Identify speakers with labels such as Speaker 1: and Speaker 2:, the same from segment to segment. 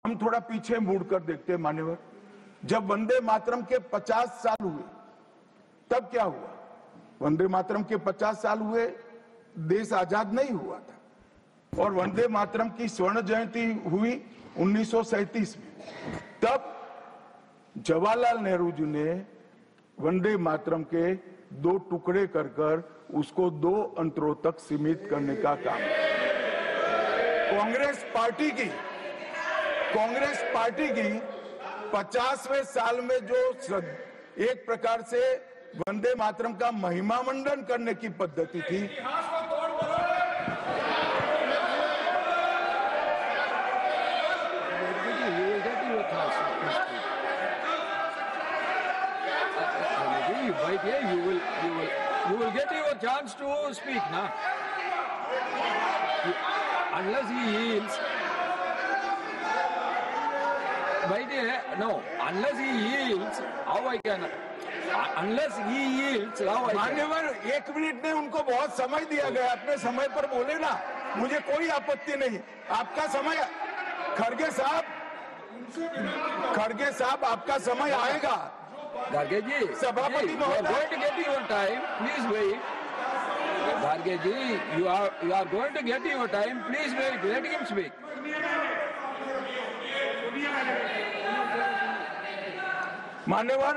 Speaker 1: हम थोड़ा पीछे मुड़कर देखते हैं मान्यवर, जब वंदे मातरम के 50 साल हुए तब क्या हुआ? वंदे मातरम के 50 साल हुए, देश आजाद नहीं हुआ था। और वंदे मातरम की स्वर्ण जयंती हुई 1937 में। तब जवाहरलाल नेहरू जी ने वंदे मातरम के 2 टुकड़े कर उसको 2 अंतरों तक सीमित करने का काम किया। कांग्रेस पार्टी की 50वें साल में जो एक प्रकार से वंदे मातरम का महिमा मंडन करने की पद्धति थी,
Speaker 2: you will get your chance to speak now. Unless he yields. Unless he yields, how I can? Unless he yields, how I can?
Speaker 1: मान्यवर, 1 मिनट में उनको बहुत समय दिया गया, अपने समय पर बोले ना, मुझे कोई आपत्ति नहीं। आपका समय, खड़गे साहब आपका समय आएगा।
Speaker 2: Garge ji,
Speaker 1: सभापति
Speaker 2: you are going to get your time. Please wait. Garge ji, you are going to get your time. Please wait. Let him speak.
Speaker 1: मान्यवर,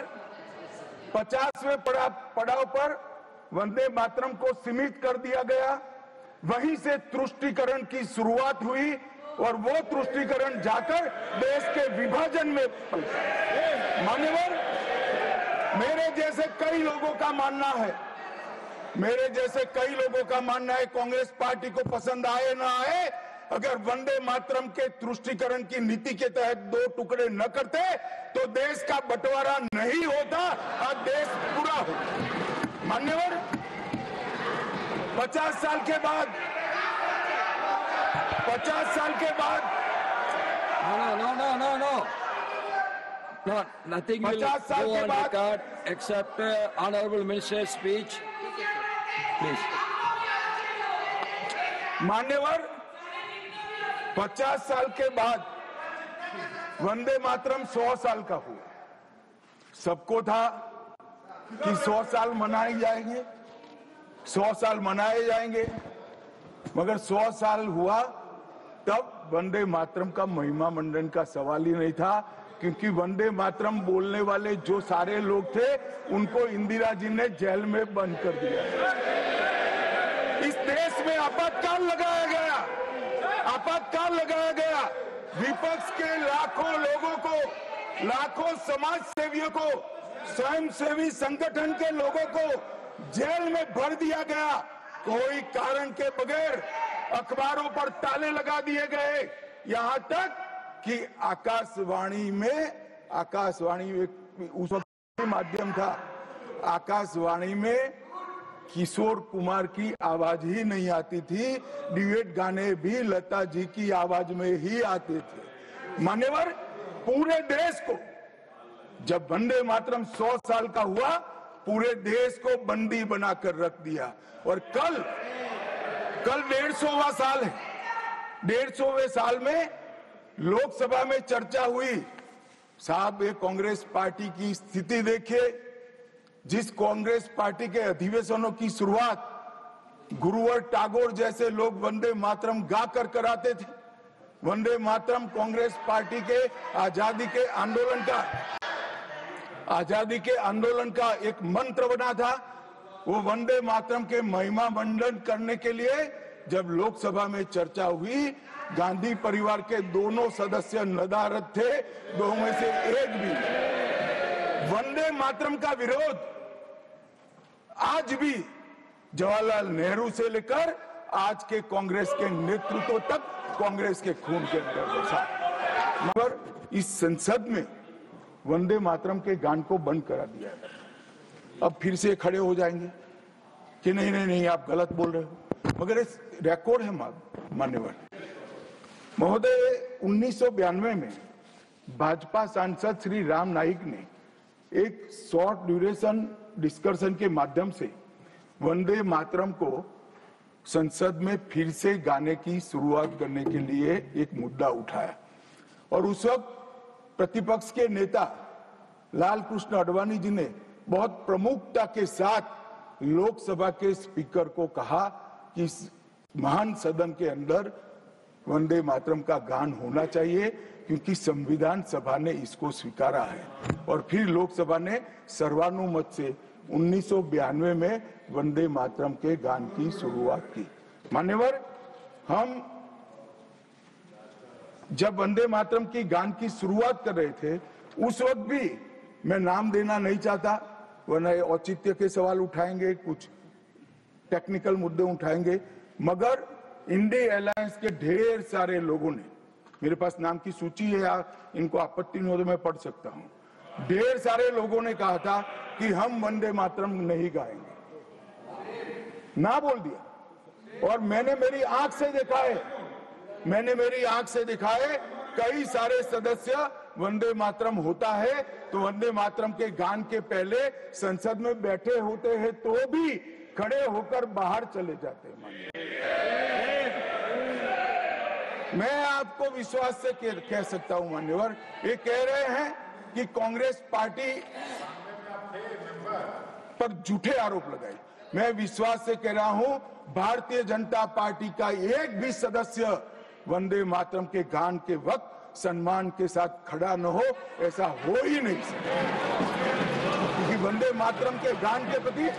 Speaker 1: 50वें पड़ाव पर वंदे मातरम को सीमित कर दिया गया। वहीं से तुष्टीकरण की शुरुआत हुई और वो तुष्टीकरण जाकर देश के विभाजन में मान्यवर, मेरे जैसे कई लोगों का मानना है, कांग्रेस पार्टी को पसंद आए ना आए, अगर वंदे मातरम के तुष्टीकरण की नीति के तहत 2 टुकड़े न करते तो देश का बंटवारा नहीं होता और देश पूरा होता। मान्यवर, 50 साल के बाद
Speaker 2: No, nothing will go on record except Honorable Minister's speech. Please.
Speaker 1: मान्यवर, 50 साल के बाद वंदे मातरम 100 साल का हुआ। सबको था कि 100 साल मनाए जाएंगे, मगर 100 साल हुआ तब वंदे मातरम का महिमा मंडन का सवाल ही नहीं था, क्योंकि वंदे मातरम बोलने वाले जो सारे लोग थे उनको इंदिरा जी ने जेल में बंद कर दिया। इस देश में आपातकाल लगाया गया। विपक्ष के लाखों लोगों को, लाखों समाज सेवियों को, स्वयंसेवी संगठन के लोगों को जेल में भर दिया गया। कोई कारण के बगैर अखबारों पर ताले लगा दिए गए। यहाँ तक कि आकाशवाणी उस वक्त माध्यम था, आकाशवाणी में किशोर कुमार की आवाज ही नहीं आती थी, ड्यूएट गाने भी लता जी की आवाज में ही आते थे। मान्यवर, पूरे देश को जब वंदे मातरम 100 साल का हुआ, पूरे देश को बंदी बनाकर रख दिया। और कल 150वां साल है। 150वें साल में लोकसभा में चर्चा हुई। साहब, ये कांग्रेस पार्टी की स्थिति देखिए। जिस कांग्रेस पार्टी के अधिवेशनों की शुरुआत गुरुवर टागोर जैसे लोग वंदे मातरम गा कर कराते थे। वंदे मातरम कांग्रेस पार्टी के आजादी के आंदोलन का एक मंत्र बना था। वो वंदे मातरम के महिमा मंडन करने के लिए जब लोकसभा में चर्चा हुई, गांधी परिवार के दोनों सदस्य नदारद थे, 2 में से एक भी। वंदे मातरम का विरोध आज भी जवाहरलाल नेहरू से लेकर आज के कांग्रेस के नेतृत्व तक कांग्रेस के खून के अंदर बसा। मगर इस संसद में वंदे मातरम के गान को बंद करा दिया है। अब फिर से खड़े हो जाएंगे कि नहीं आप गलत बोल रहे हो, मगर इस रिकॉर्ड है मान्यवर महोदय। 1992 में भाजपा सांसद श्री राम नाईक ने एक शॉर्ट ड्यूरेशन डिस्कशन के माध्यम से वंदे मातरम को संसद में फिर से गाने की शुरुआत करने के लिए एक मुद्दा उठाया और उस वक्त प्रतिपक्ष के नेता लाल कृष्ण आडवाणी जी ने बहुत प्रमुखता के साथ लोकसभा के स्पीकर को कहा कि इस महान सदन के अंदर वंदे मातरम का गान होना चाहिए, क्योंकि संविधान सभा ने इसको स्वीकारा है। और फिर लोकसभा ने सर्वानुमत से 1992 में वंदे मातरम के गान की शुरुआत की। मान्यवर, हम जब वंदे मातरम की गान की शुरुआत कर रहे थे, उस वक्त भी मैं नाम देना नहीं चाहता, वरना औचित्य के सवाल उठाएंगे, कुछ टेक्निकल मुद्दे उठाएंगे, मगर इंडिया अलायंस के ढेर सारे लोगों ने, मेरे पास नाम की सूची है, इनको आपत्ति नहीं हो तो मैं पढ़ सकता हूं, ढेर सारे लोगों ने कहा था कि हम वंदे मातरम नहीं गाएंगे, ना बोल दिया। और मैंने मेरी आंख से देखा है, कई सारे सदस्य वंदे मातरम होता है तो वंदे मातरम के गान के पहले संसद में बैठे होते हैं तो भी खड़े होकर बाहर चले जाते हैं। मैं आपको विश्वास से कह सकता हूं मान्यवर, ये कह रहे हैं कि कांग्रेस पार्टी पर झूठे आरोप लगाए। मैं विश्वास से कह रहा हूं, भारतीय जनता पार्टी का एक भी सदस्य वंदे मातरम के गान के वक्त सम्मान के साथ खड़ा न हो, ऐसा हो ही नहीं सकता, क्योंकि वंदे मातरम के गान के प्रति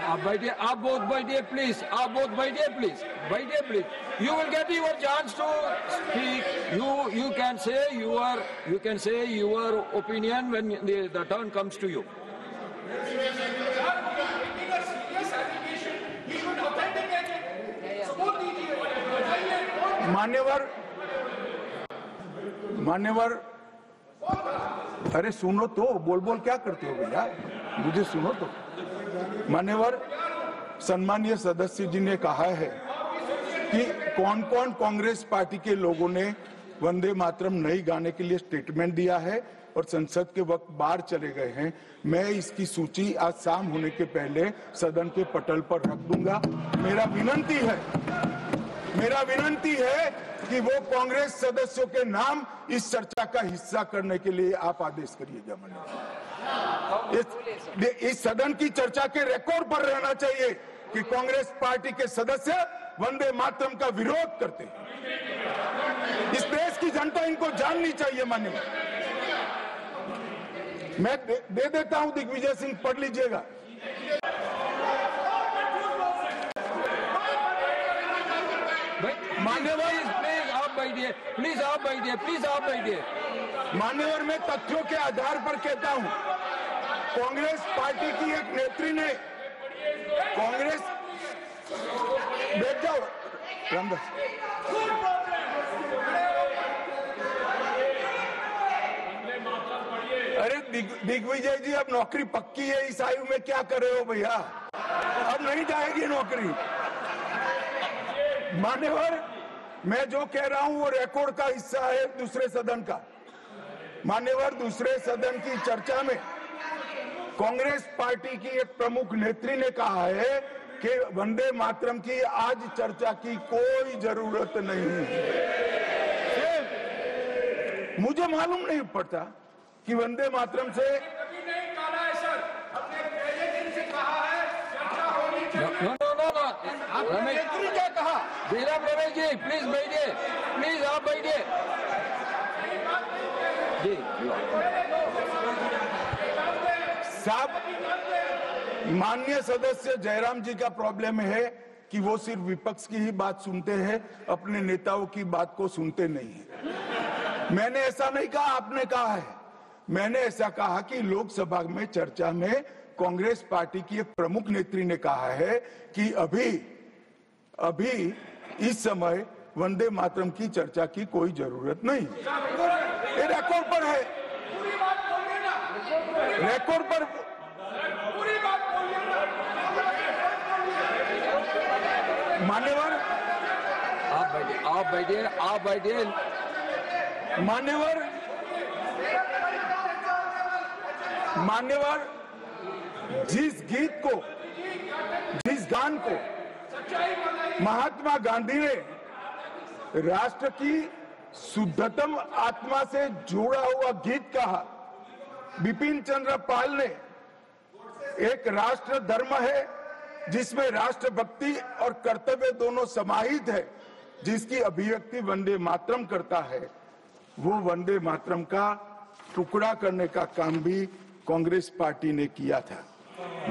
Speaker 2: आप बैठिए, आप बोथ बैठिए प्लीज, आप बोथ बैठिए प्लीज, बैठिए please. You will get your chance to speak. You can say your opinion when the turn comes to you.
Speaker 1: मान्यवर, अरे सुनो तो, बोल क्या करते हो भैया, मुझे सुनो तो। मान्यवर, सम्मानीय सदस्य जी ने कहा है कि कौन कौन कांग्रेस पार्टी के लोगों ने वंदे मातरम नहीं गाने के लिए स्टेटमेंट दिया है और संसद के वक्त बाहर चले गए हैं। मैं इसकी सूची आज शाम होने के पहले सदन के पटल पर रख दूंगा। मेरा विनंती है कि वो कांग्रेस सदस्यों के नाम इस चर्चा का हिस्सा करने के लिए आप आदेश करिएगा। इस सदन की चर्चा के रिकॉर्ड पर रहना चाहिए कि कांग्रेस पार्टी के सदस्य वंदे मातरम का विरोध करते हैं। इस देश की जनता इनको जाननी चाहिए। मान्यवर, मैं दे देता हूं, दिग्विजय सिंह पढ़ लीजिएगा।
Speaker 2: मान्यवर, प्लीज आप बैठिए।
Speaker 1: मान्यवर, मैं तथ्यों के आधार पर कहता हूं, कांग्रेस पार्टी की एक नेत्री ने बैठ जाओ रामदास, अरे दिग्विजय जी, अब नौकरी पक्की है, इस आयु में क्या कर रहे हो भैया, अब नहीं जाएगी नौकरी। मान्यवर, मैं जो कह रहा हूं वो रिकॉर्ड का हिस्सा है दूसरे सदन का। मान्यवर, दूसरे सदन की चर्चा में कांग्रेस पार्टी की एक प्रमुख नेत्री ने कहा है कि वंदे मातरम की आज चर्चा की कोई जरूरत नहीं है। मुझे मालूम नहीं पड़ता कि वंदे मातरम से नेत्री क्या कहा।
Speaker 2: रमेश जी प्लीज बैठिए, प्लीज आप बैठिए जी।
Speaker 1: साहब, माननीय सदस्य जयराम जी का प्रॉब्लम है कि वो सिर्फ विपक्ष की ही बात सुनते हैं, अपने नेताओं की बात को सुनते नहीं है। मैंने ऐसा नहीं कहा, आपने कहा है। मैंने ऐसा कहा कि लोकसभा में चर्चा में कांग्रेस पार्टी की एक प्रमुख नेत्री ने कहा है कि अभी इस समय वंदे मातरम की चर्चा की कोई जरूरत नहीं। ये रिकॉर्ड पर है, रिकॉर्ड पर। मान्यवर,
Speaker 2: आप बैठिए।
Speaker 1: मान्यवर, जिस गीत को, जिस गान को महात्मा गांधी ने राष्ट्र की शुद्धतम आत्मा से जुड़ा हुआ गीत कहा, बिपिन चंद्र पाल ने एक राष्ट्र धर्म है जिसमें राष्ट्रभक्ति और कर्तव्य दोनों समाहित है, जिसकी अभिव्यक्ति वंदे मातरम करता है, वो वंदे मातरम का टुकड़ा करने का काम भी कांग्रेस पार्टी ने किया था।